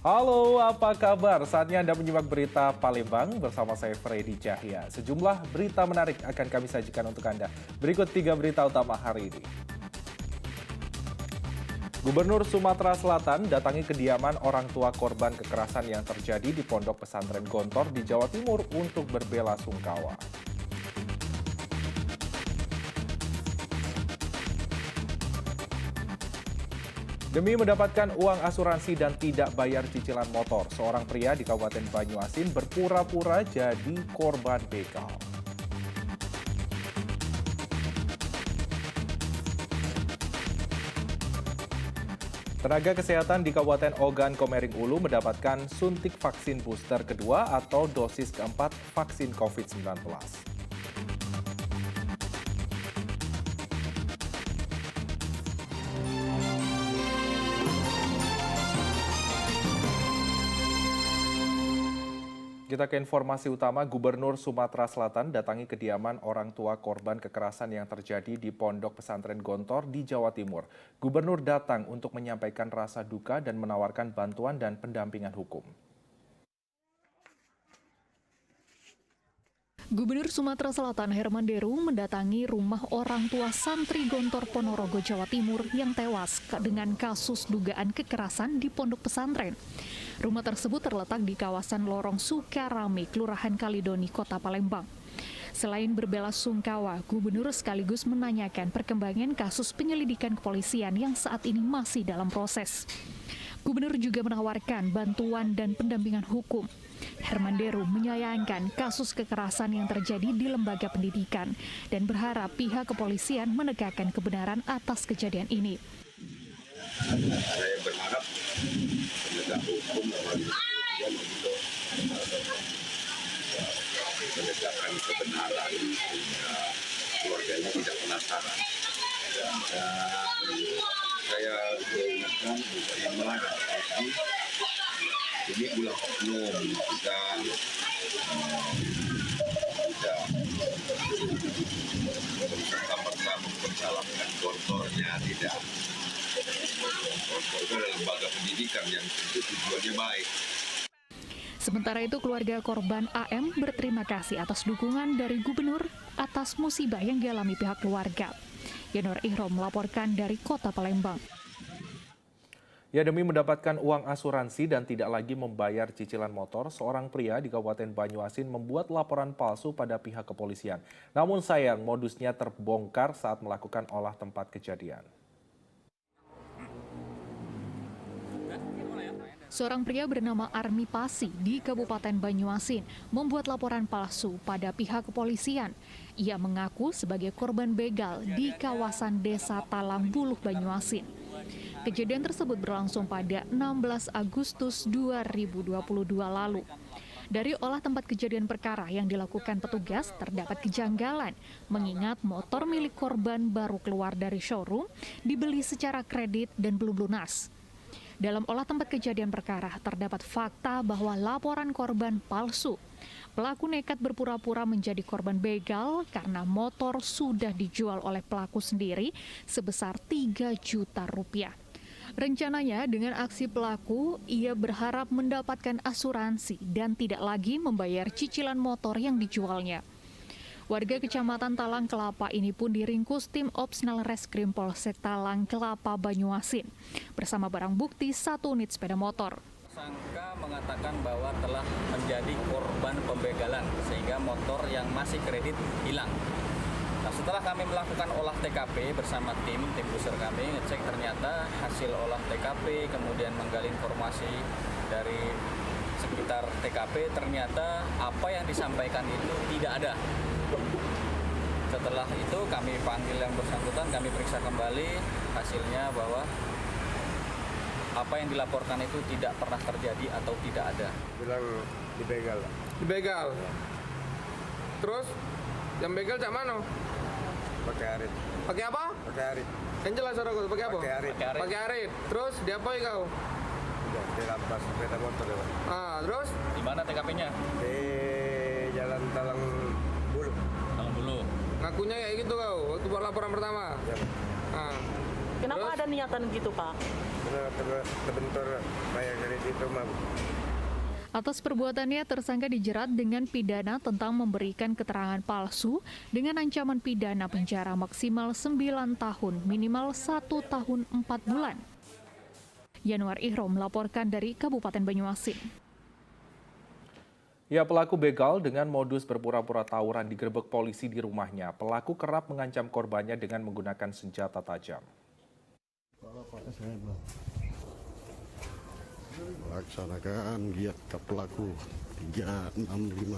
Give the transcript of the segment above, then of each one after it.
Halo, apa kabar? Saatnya Anda menyimak berita Palembang bersama saya Freddy Cahya. Sejumlah berita menarik akan kami sajikan untuk Anda. Berikut 3 berita utama hari ini. Gubernur Sumatera Selatan datangi kediaman orang tua korban kekerasan yang terjadi di Pondok Pesantren Gontor di Jawa Timur untuk berbela sungkawa. Demi mendapatkan uang asuransi dan tidak bayar cicilan motor, seorang pria di Kabupaten Banyuasin berpura-pura jadi korban begal. Tenaga kesehatan di Kabupaten Ogan Komering Ulu mendapatkan suntik vaksin booster kedua atau dosis keempat vaksin COVID-19. Kita ke informasi utama, Gubernur Sumatera Selatan datangi kediaman orang tua korban kekerasan yang terjadi di Pondok Pesantren Gontor di Jawa Timur. Gubernur datang untuk menyampaikan rasa duka dan menawarkan bantuan dan pendampingan hukum. Gubernur Sumatera Selatan Herman Deru mendatangi rumah orang tua santri Gontor Ponorogo, Jawa Timur yang tewas dengan kasus dugaan kekerasan di pondok pesantren. Rumah tersebut terletak di kawasan Lorong Sukarame, Kelurahan Kalidoni, Kota Palembang. Selain berbela sungkawa, Gubernur sekaligus menanyakan perkembangan kasus penyelidikan kepolisian yang saat ini masih dalam proses. Gubernur juga menawarkan bantuan dan pendampingan hukum. Herman Deru menyayangkan kasus kekerasan yang terjadi di lembaga pendidikan dan berharap pihak kepolisian menegakkan kebenaran atas kejadian ini. Saya berharap penegak hukum kepolisian untuk menegakkan kebenaran sehingga keluarganya tidak penasaran. Dan saya ingatkan supaya melarang ini ulah oknum, kita serta-merta mempersalahkan Gontornya, tidak. Gontor itu adalah lembaga pendidikan yang tentu tujuannya baik. Sementara itu, keluarga korban AM berterima kasih atas dukungan dari Gubernur atas musibah yang dialami pihak keluarga. Yanur Ihrom melaporkan dari Kota Palembang. Ya, demi mendapatkan uang asuransi dan tidak lagi membayar cicilan motor, seorang pria di Kabupaten Banyuasin membuat laporan palsu pada pihak kepolisian. Namun sayang, modusnya terbongkar saat melakukan olah tempat kejadian. Seorang pria bernama Armi Pasi di Kabupaten Banyuasin membuat laporan palsu pada pihak kepolisian. Ia mengaku sebagai korban begal di kawasan Desa Talang Buluh, Banyuasin. Kejadian tersebut berlangsung pada 16 Agustus 2022 lalu. Dari olah tempat kejadian perkara yang dilakukan petugas, terdapat kejanggalan, mengingat motor milik korban baru keluar dari showroom, dibeli secara kredit dan belum lunas. Dalam olah tempat kejadian perkara, terdapat fakta bahwa laporan korban palsu. Pelaku nekat berpura-pura menjadi korban begal karena motor sudah dijual oleh pelaku sendiri sebesar 3 juta rupiah. Rencananya dengan aksi pelaku, ia berharap mendapatkan asuransi dan tidak lagi membayar cicilan motor yang dijualnya. Warga Kecamatan Talang Kelapa ini pun diringkus tim Opsnal Reskrim Polsek Talang Kelapa, Banyuasin bersama barang bukti 1 unit sepeda motor. Tersangka mengatakan bahwa telah menjadi korban pembegalan sehingga motor yang masih kredit hilang. Nah, setelah kami melakukan olah TKP bersama tim booster kami, ngecek ternyata hasil olah TKP, kemudian menggali informasi dari sekitar TKP, ternyata apa yang disampaikan itu tidak ada. Setelah itu kami panggil yang bersangkutan, kami periksa kembali, hasilnya bahwa apa yang dilaporkan itu tidak pernah terjadi atau tidak ada. Bilang dibegal. Dibegal? Terus? Yang begal cak mana? Pakai arit. Pakai apa? Pakai arit. Yang jelas Saudara, pakai apa? Pakai arit. Pakai arit. Terus diapain kau? Udah dirampas sepeda motor ya, Pak. Terus? Di mana TKP-nya? Di Jalan Talang Buluh. Talang Buluh. Ngakunya kayak gitu kau waktu buat laporan pertama? Ya, Pak. Kenapa Terus? ada niatan gitu, Pak? Karena terbentur bayar kredit rumah. Atas perbuatannya, tersangka dijerat dengan pidana tentang memberikan keterangan palsu dengan ancaman pidana penjara maksimal 9 tahun, minimal 1 tahun 4 bulan. Yanuar Ihrom melaporkan dari Kabupaten Banyuasin. Ya, pelaku begal dengan modus berpura-pura tawuran digerebek polisi di rumahnya. Pelaku kerap mengancam korbannya dengan menggunakan senjata tajam. Laksanakan giat ke pelaku 365.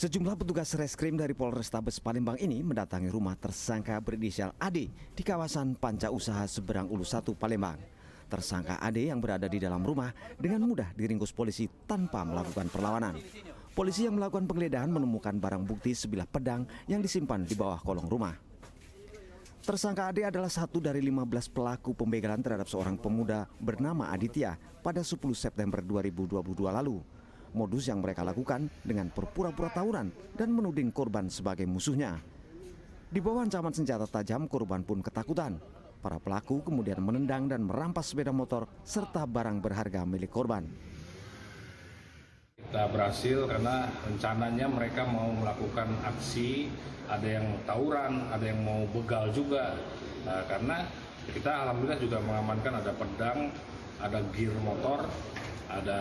Sejumlah petugas reskrim dari Polrestabes Palembang ini mendatangi rumah tersangka berinisial AD di kawasan Panca Usaha Seberang Ulu 1 Palembang. Tersangka AD yang berada di dalam rumah dengan mudah diringkus polisi tanpa melakukan perlawanan. Polisi yang melakukan penggeledahan menemukan barang bukti sebilah pedang yang disimpan di bawah kolong rumah. Tersangka AD adalah satu dari 15 pelaku pembegalan terhadap seorang pemuda bernama Aditya pada 10 September 2022 lalu. Modus yang mereka lakukan dengan berpura-pura tawuran dan menuding korban sebagai musuhnya. Di bawah ancaman senjata tajam, korban pun ketakutan. Para pelaku kemudian menendang dan merampas sepeda motor serta barang berharga milik korban. Kita berhasil karena rencananya mereka mau melakukan aksi, ada yang tawuran, ada yang mau begal juga. Karena kita alhamdulillah juga mengamankan ada pedang, ada gear motor, ada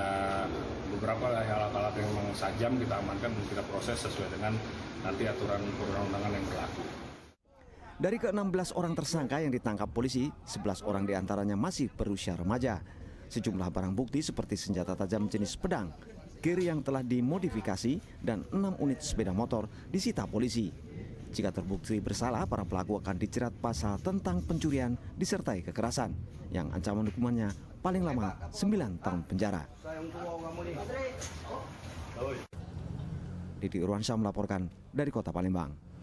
beberapa alat-alat yang memang sajam kita amankan dan kita proses sesuai dengan nanti aturan perundang-undangan yang berlaku. Dari ke-16 orang tersangka yang ditangkap polisi, 11 orang diantaranya masih berusia remaja. Sejumlah barang bukti seperti senjata tajam jenis pedang, gear yang telah dimodifikasi, dan 6 unit sepeda motor disita polisi. Jika terbukti bersalah, para pelaku akan dijerat pasal tentang pencurian disertai kekerasan, yang ancaman hukumannya paling lama 9 tahun penjara. Didi Irwansyah melaporkan dari Kota Palembang.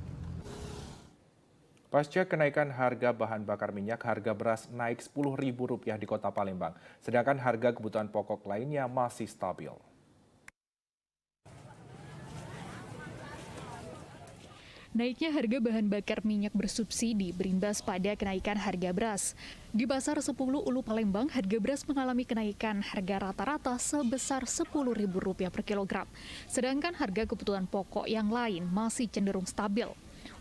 Pasca kenaikan harga bahan bakar minyak, harga beras naik Rp10.000 di Kota Palembang. Sedangkan harga kebutuhan pokok lainnya masih stabil. Naiknya harga bahan bakar minyak bersubsidi berimbas pada kenaikan harga beras. Di Pasar 10 Ulu Palembang, harga beras mengalami kenaikan harga rata-rata sebesar Rp10.000 per kilogram. Sedangkan harga kebutuhan pokok yang lain masih cenderung stabil.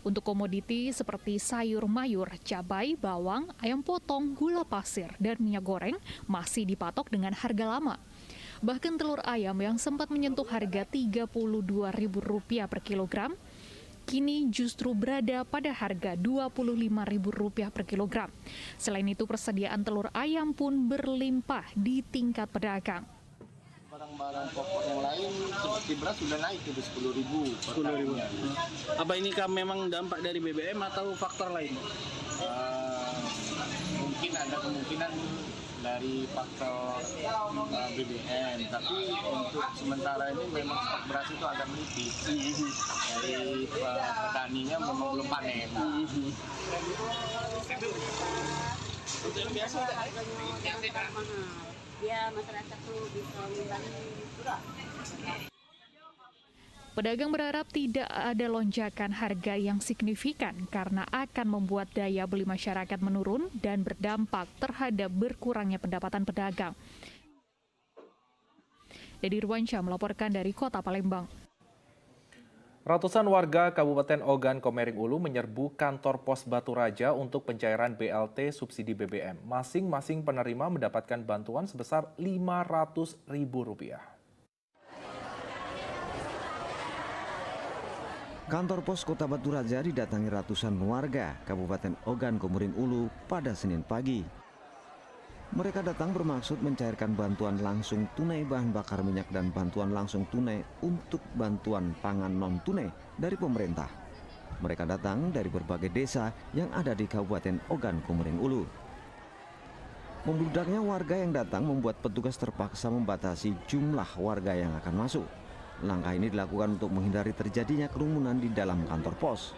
Untuk komoditi seperti sayur mayur, cabai, bawang, ayam potong, gula pasir, dan minyak goreng masih dipatok dengan harga lama. Bahkan telur ayam yang sempat menyentuh harga Rp32.000 per kilogram, kini justru berada pada harga Rp25.000 per kilogram. Selain itu, persediaan telur ayam pun berlimpah di tingkat pedagang. Barang-barang pokok yang lain seperti beras sudah naik ke 10.000. 10.000. Apa ini memang dampak dari BBM atau faktor lain? Mungkin ada kemungkinan dari faktor BBM, tapi untuk sementara ini memang stok beras itu agak menipis. Dari petaninya memang belum panen. Biasa biar masyarakat tuh bisa membantu. Pedagang berharap tidak ada lonjakan harga yang signifikan karena akan membuat daya beli masyarakat menurun dan berdampak terhadap berkurangnya pendapatan pedagang. Didi Irwansyah melaporkan dari Kota Palembang. Ratusan warga Kabupaten Ogan Komering Ulu menyerbu kantor pos Batu Raja untuk pencairan BLT subsidi BBM. Masing-masing penerima mendapatkan bantuan sebesar Rp500.000. Kantor pos Kota Batu Raja didatangi ratusan warga Kabupaten Ogan Komering Ulu pada Senin pagi. Mereka datang bermaksud mencairkan bantuan langsung tunai bahan bakar minyak dan bantuan langsung tunai untuk bantuan pangan non-tunai dari pemerintah. Mereka datang dari berbagai desa yang ada di Kabupaten Ogan Komering Ulu. Membludaknya warga yang datang membuat petugas terpaksa membatasi jumlah warga yang akan masuk. Langkah ini dilakukan untuk menghindari terjadinya kerumunan di dalam kantor pos.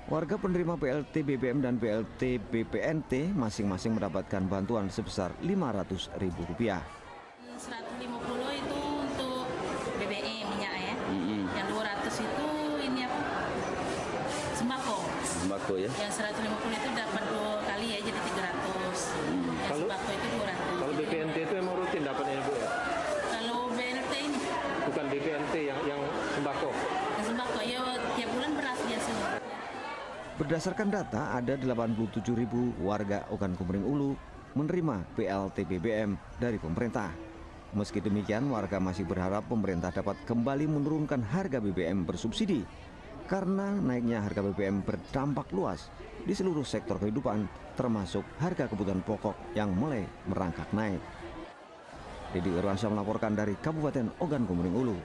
Warga penerima BLT BBM dan BLT BPNT masing-masing mendapatkan bantuan sebesar Rp500.000. 150 itu untuk BBM minyak ya. Yang 200 itu ini apa? Sembako. sembako ya? Yang 150 itu dapat 2 kali ya, jadi 300. Yang sembako itu 200. Kalau BPNT itu emang rutin dapatnya Bu ya? Kalau BNT ini? Bukan BPNT yang sembako? Yang sembako, ya tiap bulan beras biasanya. Berdasarkan data, ada 87.000 warga Ogan Komering Ulu menerima BLT BBM dari pemerintah. Meski demikian, warga masih berharap pemerintah dapat kembali menurunkan harga BBM bersubsidi karena naiknya harga BBM berdampak luas di seluruh sektor kehidupan, termasuk harga kebutuhan pokok yang mulai merangkak naik. Dedy Irwansyah melaporkan dari Kabupaten Ogan Komering Ulu.